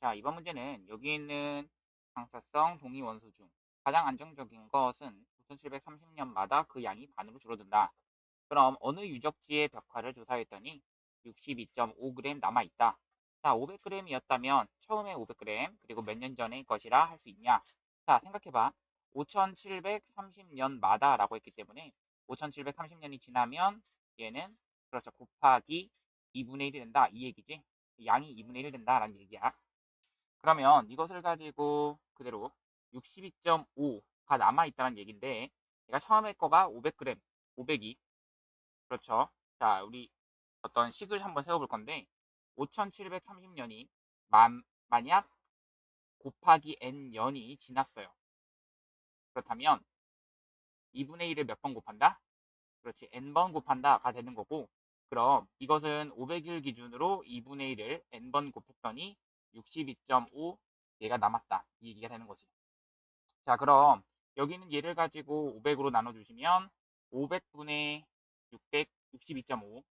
자, 이번 문제는 여기 있는 방사성 동위 원소 중 가장 안정적인 것은 5730년마다 그 양이 반으로 줄어든다. 그럼 어느 유적지의 벽화를 조사했더니 62.5g 남아있다. 자, 500g이었다면 처음에 500g 그리고 몇 년 전의 것이라 할 수 있냐? 자, 생각해봐. 5730년마다 라고 했기 때문에 5730년이 지나면 얘는 그렇죠. 곱하기 2분의 1이 된다. 이 얘기지. 양이 2분의 1 된다라는 얘기야. 그러면 이것을 가지고 그대로 62.5가 남아있다는 얘기인데 내가 처음에 거가 500g, 500이 그렇죠. 자, 우리 어떤 식을 한번 세워볼 건데 5730년이 만약 곱하기 n년이 지났어요. 그렇다면 2분의 1을 몇 번 곱한다? 그렇지, n번 곱한다가 되는 거고 그럼 이것은 500일 기준으로 2분의 1을 n번 곱했더니 62.5 얘가 남았다. 이 얘기가 되는 거지. 자, 그럼 여기는 얘를 가지고 500으로 나눠주시면 500분의 662.5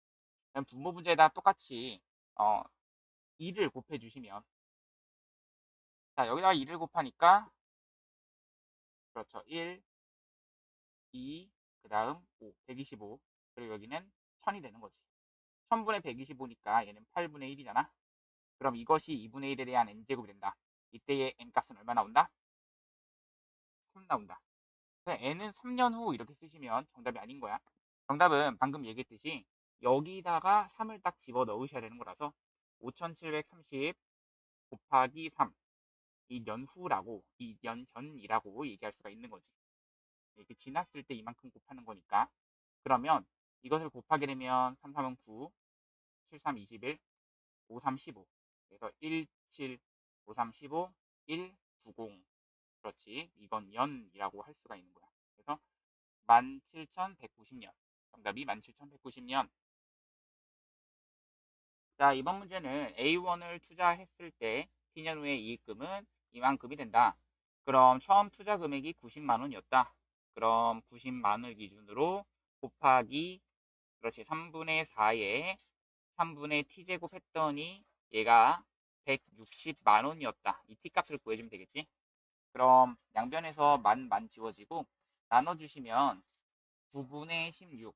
분모 문제에다 똑같이 2를 곱해주시면 자, 여기다가 2를 곱하니까 그렇죠. 1, 2, 그 다음 5, 125 그리고 여기는 1000이 되는 거지. 1000분의 125니까 얘는 8분의 1이잖아. 그럼 이것이 2분의 1에 대한 n제곱이 된다. 이때의 n값은 얼마 나온다? 3 나온다. n은 3년 후 이렇게 쓰시면 정답이 아닌 거야. 정답은 방금 얘기했듯이 여기다가 3을 딱 집어 넣으셔야 되는 거라서 5730 곱하기 3 이 년 후라고 이 년 전이라고 얘기할 수가 있는 거지. 이렇게 지났을 때 이만큼 곱하는 거니까 그러면 이것을 곱하게 되면 3, 3은 9, 7, 3, 21, 5, 3, 15 그래서 1, 7, 5, 3, 15, 1, 90 그렇지. 이건 년이라고 할 수가 있는 거야. 그래서 17,190년 정답이 17,190년. 자, 이번 문제는 A1을 투자했을 때 T년 후의 이익금은 이만큼이 된다. 그럼 처음 투자 금액이 90만 원이었다. 그럼 90만 원을 기준으로 곱하기 그렇지 3분의 4에 3분의 T제곱 했더니 얘가 160만 원이었다. 이 T값을 구해주면 되겠지? 그럼 양변에서 만 지워지고 나눠주시면 9분의 16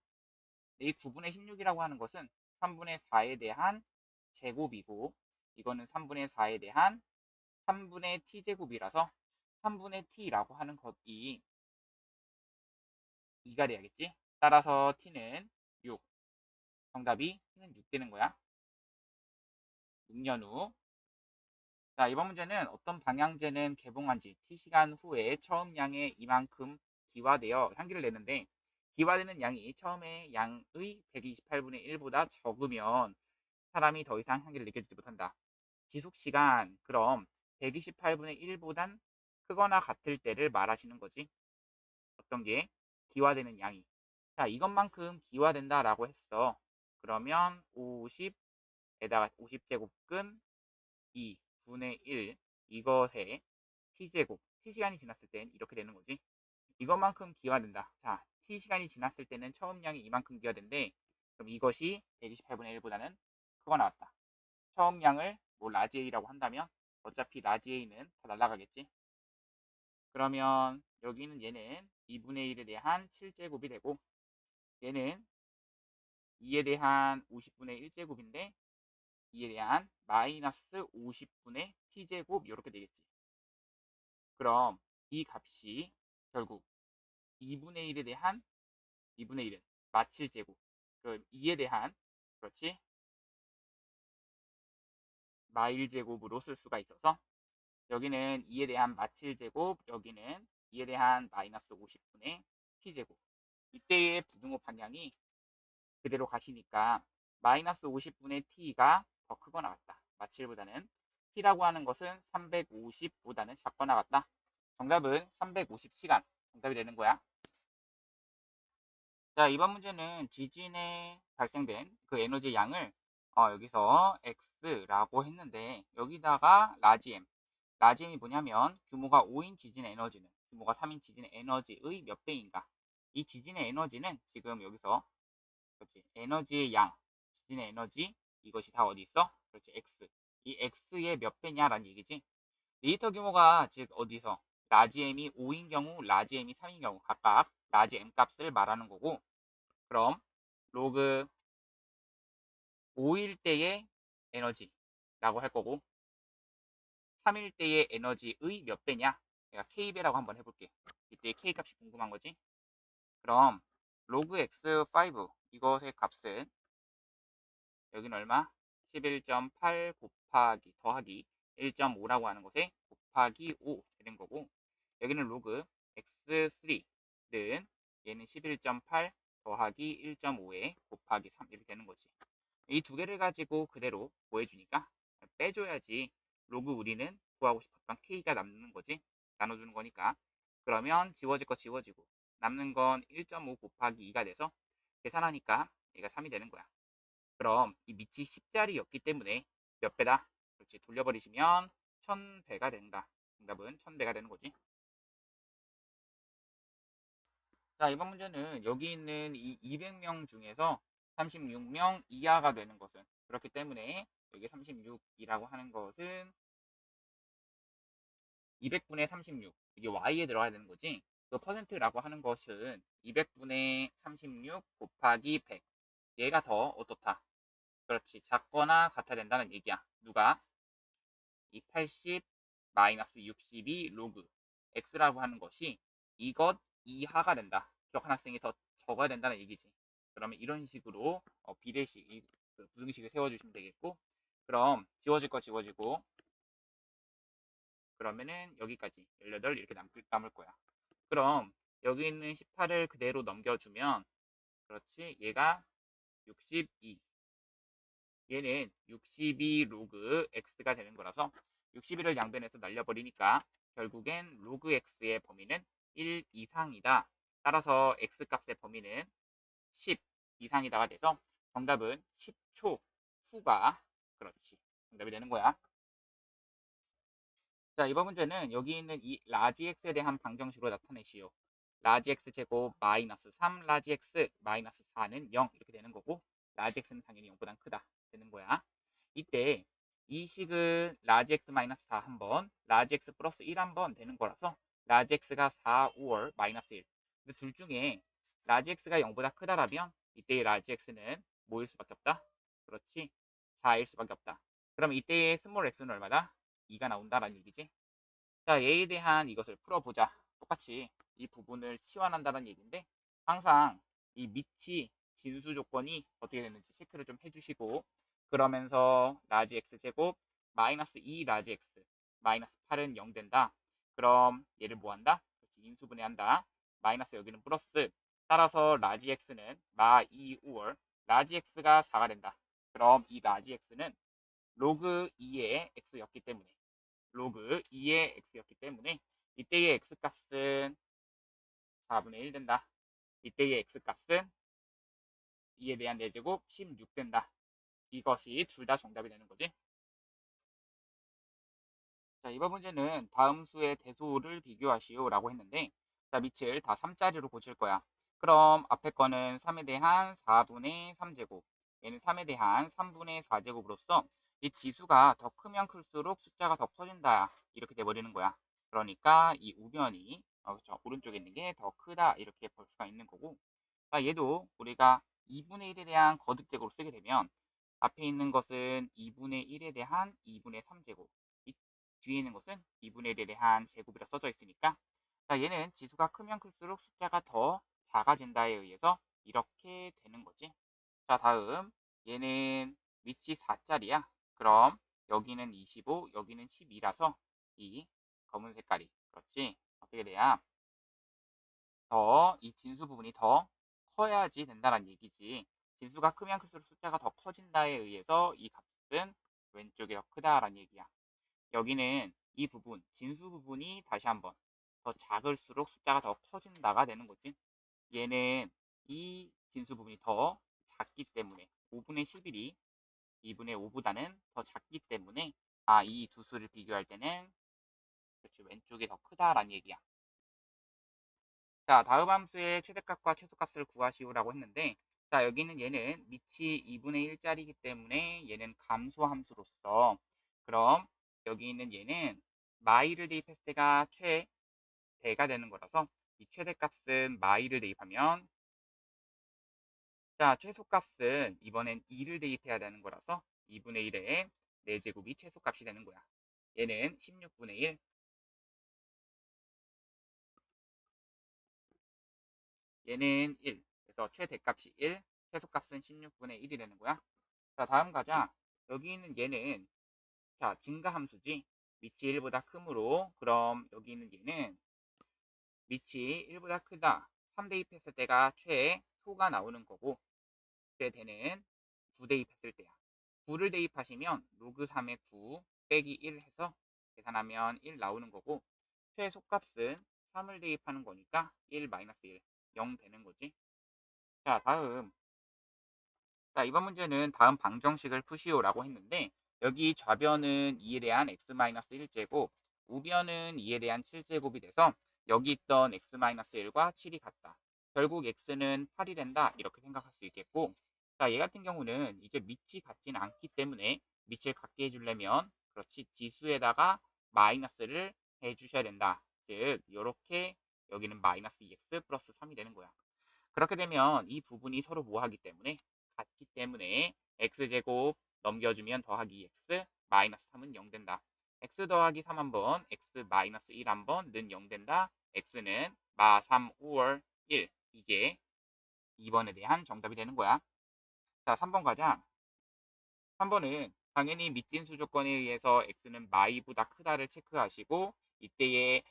이 9분의 16이라고 하는 것은 3분의 4에 대한 제곱이고 이거는 3분의 4에 대한 3분의 t제곱이라서 3분의 t라고 하는 것이 2가 돼야겠지? 따라서 t는 6. 정답이 t는 6 되는 거야. 6년 후. 자, 이번 문제는 어떤 방향제는 개봉한 지 t시간 후에 처음 양의 이만큼 기화되어 향기를 내는데 기화되는 양이 처음의 양의 128분의 1보다 적으면 사람이 더 이상 향기를 느껴지지 못한다. 지속시간, 그럼 128분의 1보단 크거나 같을 때를 말하시는 거지. 어떤 게? 기화되는 양이. 자, 이것만큼 기화된다라고 했어. 그러면 50에다가 50제곱근 2분의 1 이것에 t제곱, t시간이 지났을 땐 이렇게 되는 거지. 이것만큼 기화된다. 자, t시간이 지났을 때는 처음 양이 이만큼 기화된대. 그럼 이것이 128분의 1보다는 크거 나왔다. 처음 양을 뭐 라지 A라고 한다면 어차피 라지 A는 다 날아가겠지. 그러면 여기는 얘는 2분의 1에 대한 7제곱이 되고 얘는 2에 대한 50분의 1제곱인데 2에 대한 마이너스 50분의 t제곱 이렇게 되겠지. 그럼 이 값이 결국 2분의 1에 대한 2분의 1은 마7제곱 그 2에 대한 그렇지 마1제곱으로 쓸 수가 있어서 여기는 2에 대한 마7제곱 여기는 2에 대한 마이너스 50분의 t제곱 이때의 부등호 방향이 그대로 가시니까 마이너스 50분의 t가 더 크거나 같다. 마7보다는 t라고 하는 것은 350보다는 작거나 같다. 정답은 350시간 정답이 되는 거야. 자, 이번 문제는 지진에 발생된 그 에너지 양을 여기서 x라고 했는데 여기다가 라지 m 라지 m이 뭐냐면 규모가 5인 지진의 에너지는 규모가 3인 지진의 에너지의 몇 배인가. 이 지진의 에너지는 지금 여기서 그렇지 에너지의 양 지진의 에너지 이것이 다 어디 있어? 그렇지 x 이 x의 몇 배냐라는 얘기지. 데이터 규모가 즉 어디서 라지 m이 5인 경우, 라지 m이 3인 경우 각각 라지 m 값을 말하는 거고, 그럼 로그 5일 때의 에너지라고 할 거고, 3일 때의 에너지의 몇 배냐? 내가 k배라고 한번 해볼게. 이때 k 값이 궁금한 거지. 그럼 로그 x5 이것의 값은 여기는 얼마? 11.8 곱하기 더하기 1.5라고 하는 것에 곱하기 5 되는 거고, 여기는 로그 x3는 얘는 11.8 더하기 1.5에 곱하기 3 이렇게 되는 거지. 이 두 개를 가지고 그대로 뭐 해주니까 빼줘야지 로그 우리는 구하고 싶었던 k가 남는 거지. 나눠주는 거니까. 그러면 지워질 거 지워지고 남는 건 1.5 곱하기 2가 돼서 계산하니까 얘가 3이 되는 거야. 그럼 이 밑이 10짜리였기 때문에 몇 배다? 그렇지. 돌려버리시면 1000배가 된다. 정답은 1000배가 되는 거지. 자, 이번 문제는 여기 있는 이 200명 중에서 36명 이하가 되는 것은, 그렇기 때문에 여기 36이라고 하는 것은 200분의 36, 이게 y에 들어가야 되는 거지. 그 퍼센트라고 하는 것은 200분의 36 곱하기 100. 얘가 더 어떻다? 그렇지. 작거나 같아야 된다는 얘기야. 누가? 이 80 마이너스 62 로그 x라고 하는 것이 이것 이하가 된다. 기억한 학생이 더 적어야 된다는 얘기지. 그러면 이런 식으로 비례식, 그 부등식을 세워주시면 되겠고, 그럼 지워질 거 지워지고, 그러면은 여기까지 18 이렇게 남을 거야. 그럼 여기 있는 18을 그대로 넘겨주면, 그렇지, 얘가 62, 얘는 62 로그 x가 되는 거라서 61을 양변에서 날려버리니까 결국엔 로그 x의 범위는 1 이상이다. 따라서 x 값의 범위는 10 이상이다가 돼서 정답은 10초 후가, 그렇지, 정답이 되는 거야. 자, 이번 문제는 여기 있는 이 라지 x에 대한 방정식으로 나타내시오. 라지 x 제곱 마이너스 3 라지 x 마이너스 4는 0 이렇게 되는 거고, 라지 x는 당연히 0보다 크다 되는 거야. 이때 이 식은 라지 x 마이너스 4 한번, 라지 x 플러스 1 한번 되는 거라서 라지 x가 4, 5월 마이너스 1. 근데 둘 중에 라지 x가 0보다 크다라면 이때의 라지 x는 뭐일 수밖에 없다? 그렇지, 4일 수밖에 없다. 그럼 이때의 스몰 x는 얼마다? 2가 나온다라는 얘기지. 자, 얘에 대한 이것을 풀어보자. 똑같이 이 부분을 치환한다는 얘기인데, 항상 이 밑이 진수 조건이 어떻게 되는지 체크를 좀 해주시고, 그러면서 라지 x제곱 마이너스 2 라지 x 마이너스 8은 0 된다. 그럼 얘를 뭐 한다? 그렇지, 인수분해 한다. 마이너스 여기는 플러스. 따라서 라지 x는 마 2, 5월 라지 x가 4가 된다. 그럼 이 라지 x는 로그 2의 x였기 때문에, 로그 2의 x였기 때문에 이때의 x값은 4분의 1 된다. 이때의 x값은 2에 대한 4제곱 16 된다. 이것이 둘 다 정답이 되는 거지. 자, 이번 문제는 다음 수의 대소를 비교하시오 라고 했는데, 자, 밑을 다 3짜리로 고칠 거야. 그럼 앞에 거는 3에 대한 4분의 3제곱, 얘는 3에 대한 3분의 4제곱으로서 이 지수가 더 크면 클수록 숫자가 더 커진다, 이렇게 돼버리는 거야. 그러니까 이 우변이 그렇죠, 오른쪽에 있는 게 더 크다 이렇게 볼 수가 있는 거고, 자, 얘도 우리가 2분의 1에 대한 거듭제곱을 쓰게 되면 앞에 있는 것은 2분의 1에 대한 2분의 3제곱, 이 뒤에 있는 것은 2분의 1에 대한 제곱이라 써져 있으니까, 자, 얘는 지수가 크면 클수록 숫자가 더 작아진다에 의해서 이렇게 되는 거지. 자, 다음 얘는 위치 4짜리야. 그럼 여기는 25, 여기는 12라서 이 검은 색깔이, 그렇지, 어떻게 돼야 더 이 진수 부분이 더 커야지 된다는 얘기지. 진수가 크면 클수록 숫자가 더 커진다에 의해서 이 값은 왼쪽이 더 크다라는 얘기야. 여기는 이 부분, 진수 부분이 다시 한번 더 작을수록 숫자가 더 커진다가 되는 거지. 얘는 이 진수 부분이 더 작기 때문에 5분의 11이 2분의 5보다는 더 작기 때문에 이 두 수를 비교할 때는 그렇지, 왼쪽이 더 크다라는 얘기야. 자, 다음 함수의 최대값과 최소값을 구하시오라고 했는데, 자, 여기는 얘는 밑이 2분의 1짜리이기 때문에 얘는 감소함수로서 그럼 여기 있는 얘는 마이를 대입했을 때가 최대가 되는 거라서 이 최대값은 마이를 대입하면 자 최소값은 이번엔 2를 대입해야 되는 거라서 2분의 1에 4제곱이 최소값이 되는 거야. 얘는 16분의 1, 얘는 1. 그래서 최대값이 1, 최소값은 16분의 1이 되는 거야. 자 다음 가자. 여기 있는 얘는 자 증가함수지. 밑이 1보다 크므로 그럼 여기 있는 얘는 밑이 1보다 크다. 3 대입했을 때가 최소가 나오는 거고 그때 되는 9 대입했을 때야. 9를 대입하시면 로그 3의 9 빼기 1 해서 계산하면 1 나오는 거고 최소값은 3을 대입하는 거니까 1 마이너스 1 0 되는 거지. 자 다음 자 이번 문제는 다음 방정식을 푸시오라고 했는데 여기 좌변은 2에 대한 x-1제곱 우변은 2에 대한 7제곱이 돼서 여기 있던 x-1과 7이 같다. 결국 x는 8이 된다 이렇게 생각할 수 있겠고 자 얘 같은 경우는 이제 밑이 같진 않기 때문에 밑을 같게 해주려면 그렇지 지수에다가 마이너스를 해주셔야 된다. 즉 이렇게 여기는 마이너스 2x 플러스 3이 되는 거야. 그렇게 되면 이 부분이 서로 뭐하기 때문에 같기 때문에 x제곱 넘겨주면 더하기 x 마이너스 3은 0 된다. x 더하기 3 한번 x 마이너스 1 한번는 0 된다. x는 마 3, 5월 1 이게 2번에 대한 정답이 되는 거야. 자 3번 가자. 3번은 당연히 밑진수 조건에 의해서 x는 마이보다 크다를 체크하시고 이때의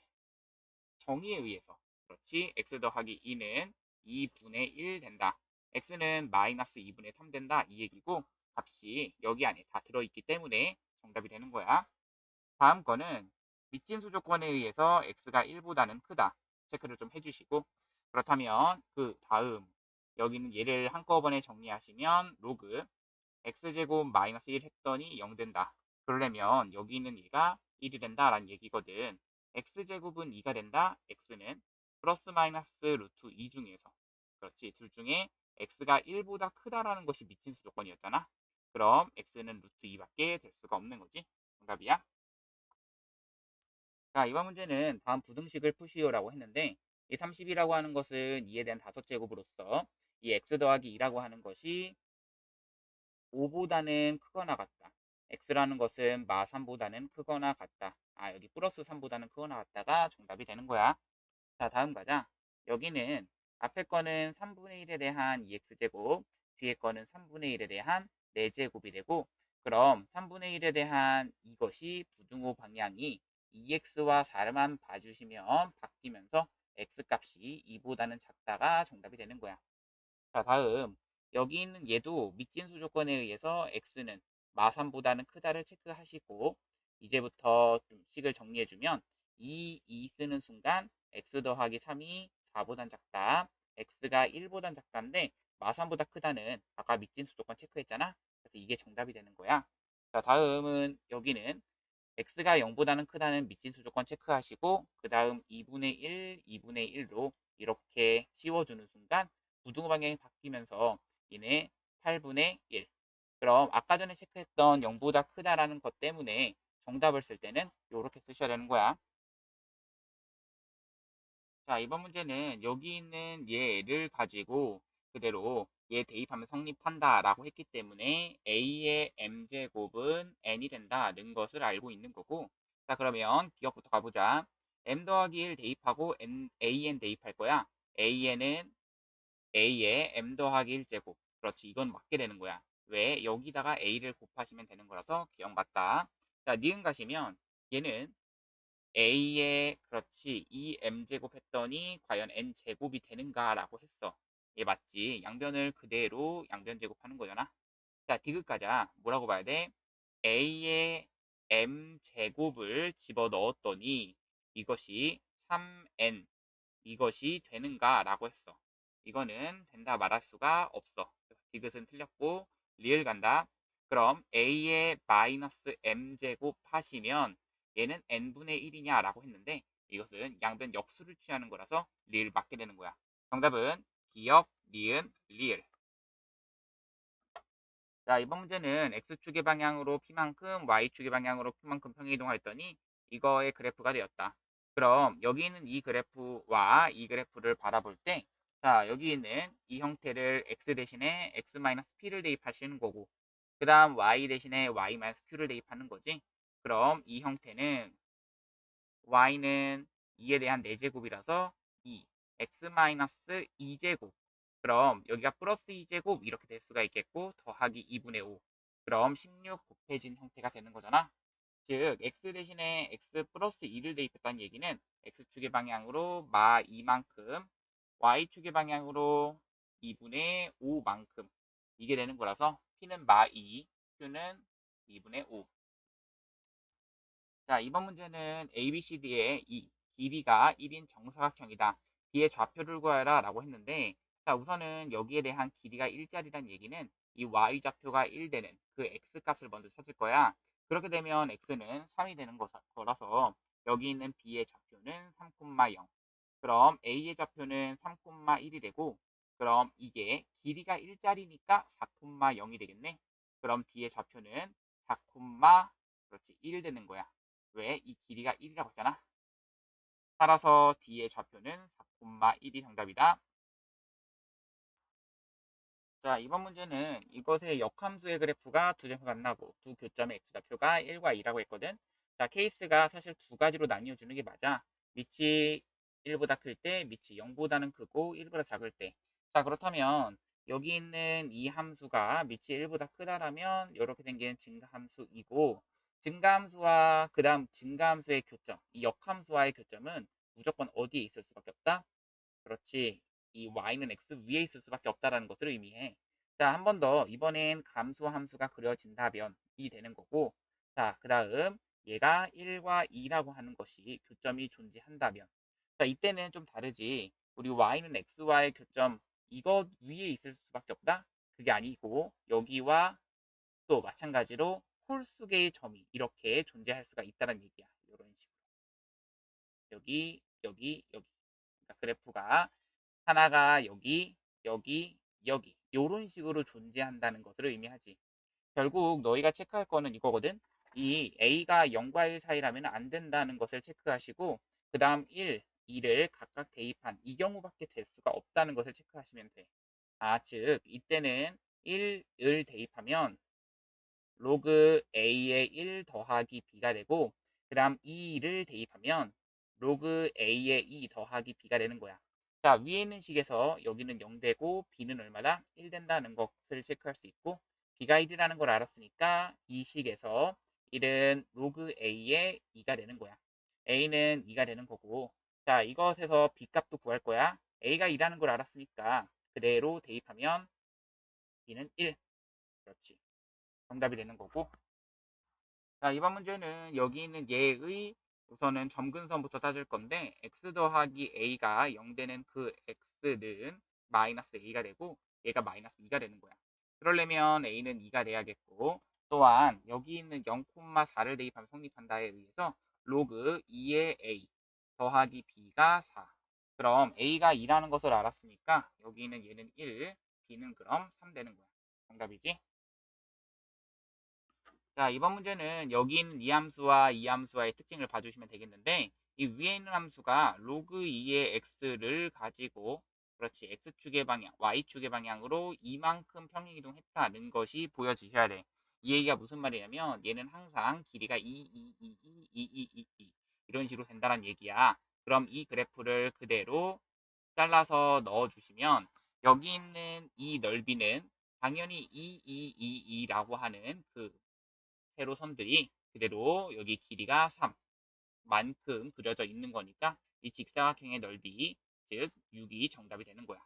정의에 의해서 그렇지 x 더하기 2는 2분의 1 된다. x는 마이너스 2분의 3 된다. 이 얘기고 값이 여기 안에 다 들어있기 때문에 정답이 되는 거야. 다음 거는 밑진수 조건에 의해서 x가 1보다는 크다. 체크를 좀 해주시고 그렇다면 그 다음 여기는 얘를 한꺼번에 정리하시면 로그 x제곱 마이너스 1 했더니 0 된다. 그러려면 여기 있는 얘가 1이 된다라는 얘기거든. x제곱은 2가 된다. x는 플러스 마이너스 루트 2 중에서 그렇지. 둘 중에 x가 1보다 크다라는 것이 미친수 조건이었잖아. 그럼 x는 루트 2밖에 될 수가 없는 거지. 정답이야. 자, 이번 문제는 다음 부등식을 푸시오라고 했는데 이 30이라고 하는 것은 2에 대한 5제곱으로서 이 x 더하기 2라고 하는 것이 5보다는 크거나 같다. x라는 것은 마 3보다는 크거나 같다. 아, 여기 플러스 3보다는 크거나 같다가 정답이 되는 거야. 자, 다음 가자. 여기는 앞에 거는 3분의 1에 대한 2x제곱, 뒤에 거는 3분의 1에 대한 4제곱이 되고, 그럼 3분의 1에 대한 이것이 부등호 방향이 2x와 4만 봐주시면 바뀌면서 x값이 2보다는 작다가 정답이 되는 거야. 자, 다음 여기 있는 얘도 밑진수 조건에 의해서 x는 마3보다는 크다를 체크하시고 이제부터 좀 식을 정리해주면 2 쓰는 순간 x 더하기 3이 4보단 작다. x가 1보단 작다인데 마3보다 크다는 아까 밑진수 조건 체크했잖아. 그래서 이게 정답이 되는 거야. 자, 다음은 여기는 x가 0보다는 크다는 밑진수 조건 체크하시고 그 다음 2분의 1, 2분의 1로 이렇게 씌워주는 순간 부등호 방향이 바뀌면서 이내 8분의 1. 그럼 아까 전에 체크했던 0보다 크다라는 것 때문에 정답을 쓸 때는 이렇게 쓰셔야 되는 거야. 자, 이번 문제는 여기 있는 얘를 가지고 그대로 얘 대입하면 성립한다라고 했기 때문에 a의 m제곱은 n이 된다는 것을 알고 있는 거고 자, 그러면 기억부터 가보자. m 더하기 1 대입하고 an 대입할 거야. an은 a의 m 더하기 1제곱. 그렇지, 이건 맞게 되는 거야. 왜? 여기다가 a를 곱하시면 되는 거라서 기억 맞다. 자, 니은 가시면 얘는 a의 그렇지 2m제곱 했더니 과연 n제곱이 되는가라고 했어. 얘 맞지? 양변을 그대로 양변제곱하는 거잖아. 자, 디귿 가자. 뭐라고 봐야 돼? a의 m제곱을 집어넣었더니 이것이 3n 이것이 되는가라고 했어. 이거는 된다 말할 수가 없어. 디귿은 틀렸고 리을 간다. 그럼 a의 마이너스 m제곱 하시면 얘는 n분의 1이냐라고 했는데 이것은 양변 역수를 취하는 거라서 리을 맞게 되는 거야. 정답은 기역, 니은, 리을. 자, 이번 문제는 x축의 방향으로 p만큼, y축의 방향으로 q만큼 평행이동했더니 이거의 그래프가 되었다. 그럼 여기 있는 이 그래프와 이 그래프를 바라볼 때, 자, 여기 있는 이 형태를 x 대신에 x-p를 대입하시는 거고, 그 다음 y 대신에 y-q를 대입하는 거지. 그럼 이 형태는 y는 2에 대한 4제곱이라서 2, x-2제곱. 그럼 여기가 플러스 2제곱 이렇게 될 수가 있겠고 더하기 2분의 5. 그럼 16 곱해진 형태가 되는 거잖아. 즉 x 대신에 x 플러스 2를 대입했다는 얘기는 x축의 방향으로 마 2만큼 y축의 방향으로 2분의 5만큼 이게 되는 거라서 p는 마 2, q는 2분의 5. 자, 이번 문제는 ABCD의 이 길이가 1인 정사각형이다. 뒤에 좌표를 구하라 라고 했는데, 자, 우선은 여기에 대한 길이가 1짜리란 얘기는 이 y좌표가 1 되는 그 x값을 먼저 찾을 거야. 그렇게 되면 x는 3이 되는 거라서 여기 있는 b의 좌표는 3,0. 그럼 a의 좌표는 3,1이 되고, 그럼 이게 길이가 1짜리니까 4,0이 되겠네. 그럼 뒤의 좌표는 4, 그렇지 1 되는 거야. 왜? 이 길이가 1이라고 했잖아. 따라서 D의 좌표는 4,1이 정답이다. 자, 이번 문제는 이것의 역함수의 그래프가 두 점과 같나고 두 교점의 x좌표가 1과 2라고 했거든. 자, 케이스가 사실 두 가지로 나뉘어주는 게 맞아. 밑이 1보다 클 때, 밑이 0보다는 크고 1보다 작을 때. 자, 그렇다면 여기 있는 이 함수가 밑이 1보다 크다라면 이렇게 생기는 증가함수이고 증가함수와 그 다음 증가함수의 교점, 이 역함수와의 교점은 무조건 어디에 있을 수밖에 없다? 그렇지. 이 y는 x 위에 있을 수밖에 없다라는 것을 의미해. 자, 한 번 더 이번엔 감수 함수가 그려진다면 이 되는 거고 자, 그 다음 얘가 1과 2라고 하는 것이 교점이 존재한다면 자, 이때는 좀 다르지. 우리 y는 x와의 교점 이것 위에 있을 수밖에 없다? 그게 아니고 여기와 또 마찬가지로 홀수개의 점이 이렇게 존재할 수가 있다는 얘기야. 이런 식으로. 여기, 여기, 여기. 그러니까 그래프가 하나가 여기, 여기, 여기 이런 식으로 존재한다는 것을 의미하지. 결국 너희가 체크할 거는 이거거든. 이 A가 0과 1 사이라면 안 된다는 것을 체크하시고 그 다음 1, 2를 각각 대입한 이 경우밖에 될 수가 없다는 것을 체크하시면 돼. 아, 즉 이때는 1을 대입하면 로그 A의 1 더하기 B가 되고 그 다음 2를 대입하면 로그 A의 2 더하기 B가 되는 거야. 자, 위에 있는 식에서 여기는 0 되고 B는 얼마다? 1 된다는 것을 체크할 수 있고 B가 1이라는 걸 알았으니까 이 식에서 1은 로그 A의 2가 되는 거야. A는 2가 되는 거고 자, 이것에서 B 값도 구할 거야. A가 2라는 걸 알았으니까 그대로 대입하면 B는 1. 그렇지. 정답이 되는 거고 자, 이번 문제는 여기 있는 얘의 우선은 점근선부터 따질 건데 x 더하기 a가 0 되는 그 x는 마이너스 a가 되고 얘가 마이너스 2가 되는 거야. 그러려면 a는 2가 돼야겠고 또한 여기 있는 0,4를 대입하면 성립한다에 의해서 로그 2의 a 더하기 b가 4. 그럼 a가 2라는 것을 알았으니까 여기 있는 얘는 1, b는 그럼 3 되는 거야. 정답이지? 자, 이번 문제는 여기 있는 이 함수와 이 함수와의 특징을 봐주시면 되겠는데 이 위에 있는 함수가 로그 2의 x를 가지고 그렇지 x축의 방향, y축의 방향으로 이만큼 평행이동했다는 것이 보여지셔야 돼. 이 얘기가 무슨 말이냐면 얘는 항상 길이가 2 이런 식으로 된다는 얘기야. 그럼 이 그래프를 그대로 잘라서 넣어주시면 여기 있는 이 넓이는 당연히 2라고 하는 그 세로선들이 그대로 여기 길이가 3만큼 그려져 있는 거니까 이 직사각형의 넓이 즉 6이 정답이 되는 거야.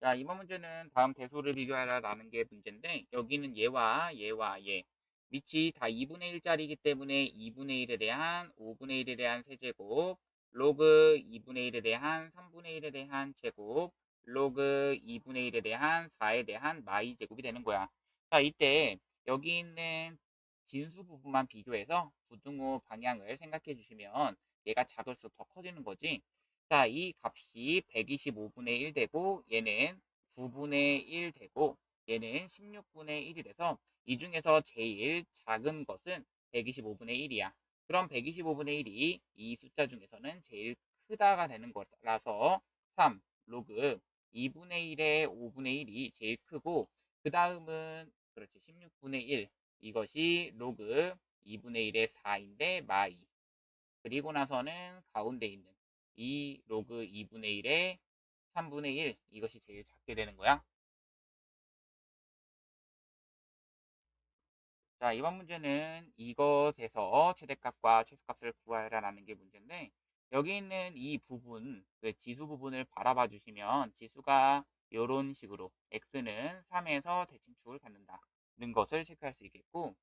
자, 이번 문제는 다음 대소를 비교하라 라는 게 문제인데 여기는 얘와 얘와 얘 밑이 다 2분의 1짜리이기 때문에 2분의 1에 대한 5분의 1에 대한 세제곱 로그 2분의 1에 대한 3분의 1에 대한 제곱 로그 2분의 1에 대한 4에 대한 마이 제곱이 되는 거야. 자, 이때 여기 있는 진수 부분만 비교해서 부등호 방향을 생각해 주시면 얘가 작을수록 더 커지는 거지. 자, 이 값이 125분의 1 되고 얘는 9분의 1 되고 얘는 16분의 1이라서 이 중에서 제일 작은 것은 125분의 1이야. 그럼 125분의 1이 이 숫자 중에서는 제일 크다가 되는 거라서 3 로그 2분의 1의 5분의 1이 제일 크고 그 다음은 그렇지 16분의 1 이것이 로그 2분의 1의 4인데 마이 그리고 나서는 가운데 있는 이 로그 2분의 1의 3분의 1 이것이 제일 작게 되는 거야. 자, 이번 문제는 이것에서 최대값과 최소값을 구하라라는 게 문제인데 여기 있는 이 부분, 그 지수 부분을 바라봐 주시면 지수가 이런 식으로 x는 3에서 대칭축을 갖는다는 것을 체크할 수 있겠고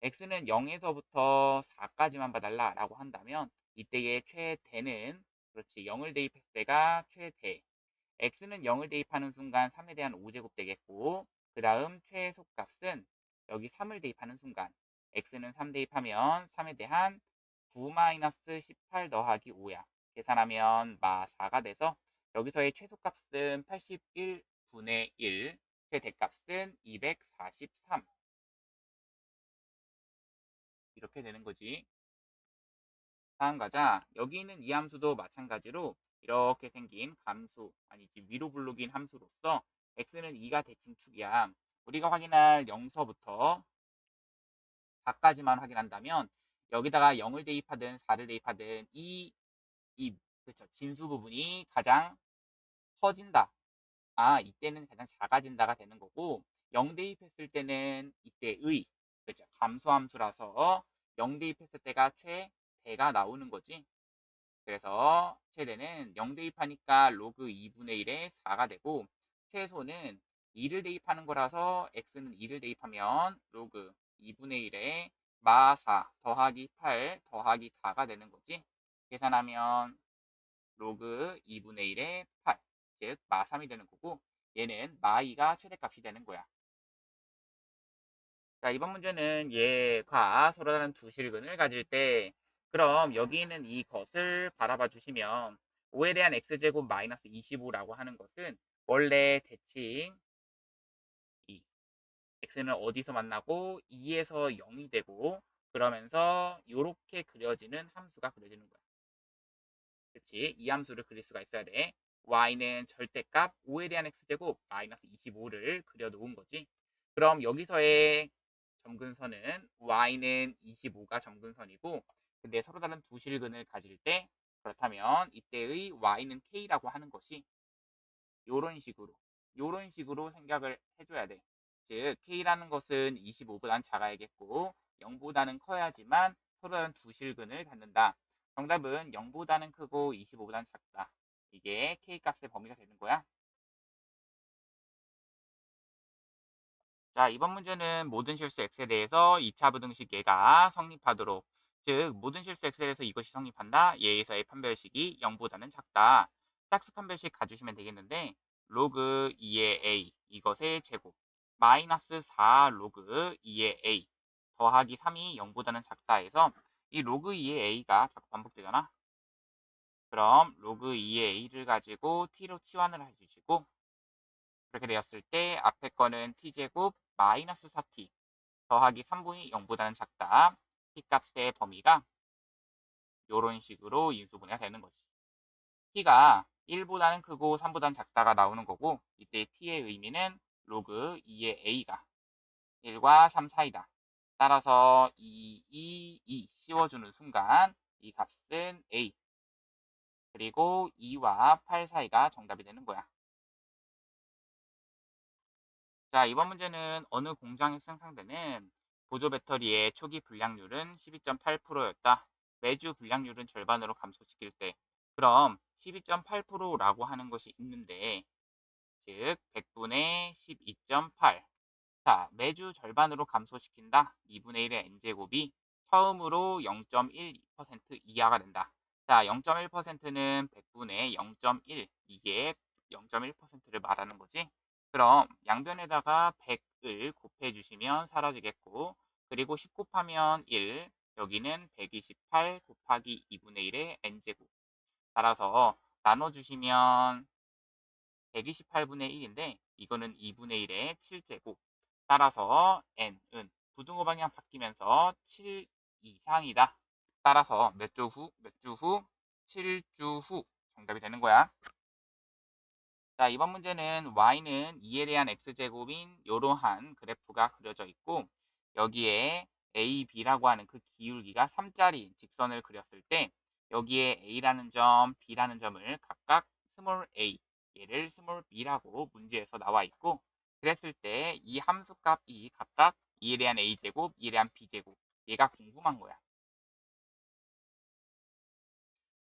x는 0에서부터 4까지만 봐달라 라고 한다면 이때의 최대는 그렇지 0을 대입했을 때가 최대 x는 0을 대입하는 순간 3에 대한 5제곱 되겠고 그 다음 최소값은 여기 3을 대입하는 순간 x는 3 대입하면 3에 대한 9-18 더하기 5야. 계산하면 마 4가 돼서 여기서의 최소값은 81분의 1, 최대값은 243 이렇게 되는 거지. 다음 가자. 여기 있는 이 함수도 마찬가지로 이렇게 생긴 함수, 아니지 위로 블록인 함수로서 x는 2가 대칭축이야. 우리가 확인할 0서부터 4까지만 확인한다면 여기다가 0을 대입하든 4를 대입하든 그쵸, 진수 부분이 가장 커진다. 아, 이때는 가장 작아진다가 되는 거고 0 대입했을 때는 이때의 그쵸, 감소함수라서 0 대입했을 때가 최대가 나오는 거지. 그래서 최대는 0 대입하니까 로그 2분의 1에 4가 되고 최소는 2를 대입하는 거라서 x는 2를 대입하면 로그 2분의 1에 마 4 더하기 8 더하기 4가 되는 거지. 계산하면 로그 2분의 1에 8, 즉 마 3이 되는 거고 얘는 마 2가 최대값이 되는 거야. 자, 이번 문제는 얘과 서로 다른 두 실근을 가질 때 그럼 여기 있는 이것을 바라봐 주시면 5에 대한 x제곱 마이너스 25라고 하는 것은 원래 대칭 2 x는 어디서 만나고 2에서 0이 되고 그러면서 이렇게 그려지는 함수가 그려지는 거야. 그렇지? 이 함수를 그릴 수가 있어야 돼. y는 절대값 5에 대한 x제곱 마이너스 25를 그려놓은 거지. 그럼 여기서의 점근선은 y는 25가 점근선이고 근데 서로 다른 두 실근을 가질 때 그렇다면 이때의 y는 k라고 하는 것이 요런 식으로 생각을 해줘야 돼. 즉 k라는 것은 25보단 작아야겠고 0보다는 커야지만 서로 다른 두 실근을 갖는다. 정답은 0보다는 크고 25보다는 작다. 이게 k 값의 범위가 되는 거야. 자, 이번 문제는 모든 실수 x에 대해서 2차 부등식 예가 성립하도록 즉 모든 실수 x에 대해서 이것이 성립한다. 예에서의 판별식이 0보다는 작다. 짝수 판별식 가주시면 되겠는데 로그 2의 a 이것의 제곱 마이너스 4 로그 2의 a 더하기 3이 0보다는 작다 해서 이 로그 2의 a가 자꾸 반복되잖아. 그럼 로그 2의 a를 가지고 t로 치환을 해주시고 그렇게 되었을 때 앞에 거는 t제곱 마이너스 4t 더하기 3분이 0보다는 작다. t값의 범위가 이런 식으로 인수분해가 되는 거지. t가 1보다는 크고 3보다는 작다가 나오는 거고 이때 t의 의미는 로그 2의 a가 1과 3 사이다. 따라서 2 씌워주는 순간 이 값은 a 그리고 2와 8 사이가 정답이 되는 거야. 자, 이번 문제는 어느 공장에 생산되는 보조 배터리의 초기 불량률은 12.8%였다. 매주 불량률은 절반으로 감소시킬 때. 그럼 12.8%라고 하는 것이 있는데, 즉 100분의 12.8. 자, 매주 절반으로 감소시킨다. 2분의 1의 n제곱이 처음으로 0.1% 이하가 된다. 자, 0.1%는 100분의 0.1. 이게 0.1%를 말하는 거지. 그럼 양변에다가 100을 곱해 주시면 사라지겠고 그리고 10 곱하면 1 여기는 128 곱하기 2분의 1의 n제곱 따라서 나눠주시면 128분의 1인데 이거는 2분의 1의 7제곱. 따라서 n은 부등호 방향 바뀌면서 7 이상이다. 따라서 몇 주 후? 몇 주 후? 7주 후 정답이 되는 거야. 자, 이번 문제는 y는 2에 대한 x제곱인 이러한 그래프가 그려져 있고 여기에 a, b라고 하는 그 기울기가 3짜리 직선을 그렸을 때 여기에 a라는 점, b라는 점을 각각 스몰 a, 얘를 스몰 b라고 문제에서 나와 있고 그랬을 때 이 함수 값이 각각 2에 대한 a제곱, 2에 대한 b제곱 얘가 궁금한 거야.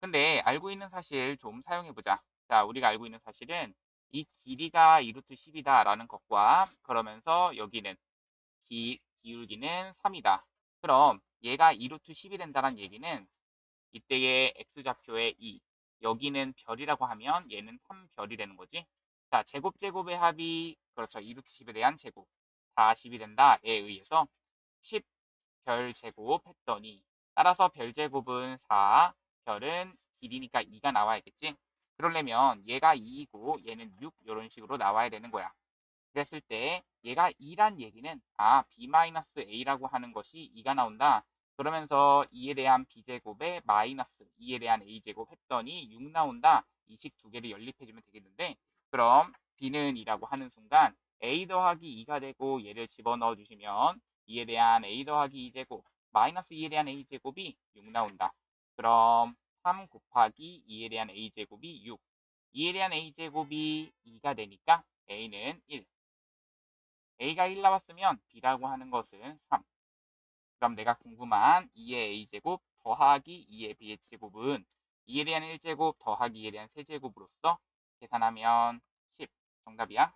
근데 알고 있는 사실 좀 사용해 보자. 자, 우리가 알고 있는 사실은 이 길이가 2루트 10이다 라는 것과 그러면서 여기는 기울기는 3이다. 그럼 얘가 2루트 10이 된다는 얘기는 이때의 x좌표의 2, 여기는 별이라고 하면 얘는 3별이 되는 거지. 자, 제곱제곱의 합이 그렇죠. 2루트 10에 대한 제곱 다 10이 된다에 의해서 10별 제곱 했더니 따라서 별 제곱은 4, 별은 길이니까 2가 나와야겠지. 그러려면 얘가 2이고 얘는 6 이런 식으로 나와야 되는 거야. 그랬을 때 얘가 2란 얘기는 b-a라고 하는 것이 2가 나온다. 그러면서 2에 대한 b제곱에 마이너스 2에 대한 a제곱 했더니 6 나온다. 이 식 두 개를 연립해주면 되겠는데 그럼 b는 2라고 하는 순간 a 더하기 2가 되고 얘를 집어넣어 주시면 2에 대한 a 더하기 2제곱 마이너스 2에 대한 a제곱이 6 나온다. 그럼 3 곱하기 2에 대한 a제곱이 6. 2에 대한 a제곱이 2가 되니까 a는 1. a가 1 나왔으면 b라고 하는 것은 3. 그럼 내가 궁금한 2의 a제곱 더하기 2의 b의 제곱은 2에 대한 1제곱 더하기 2에 대한 세제곱으로서 계산하면 10. 정답이야.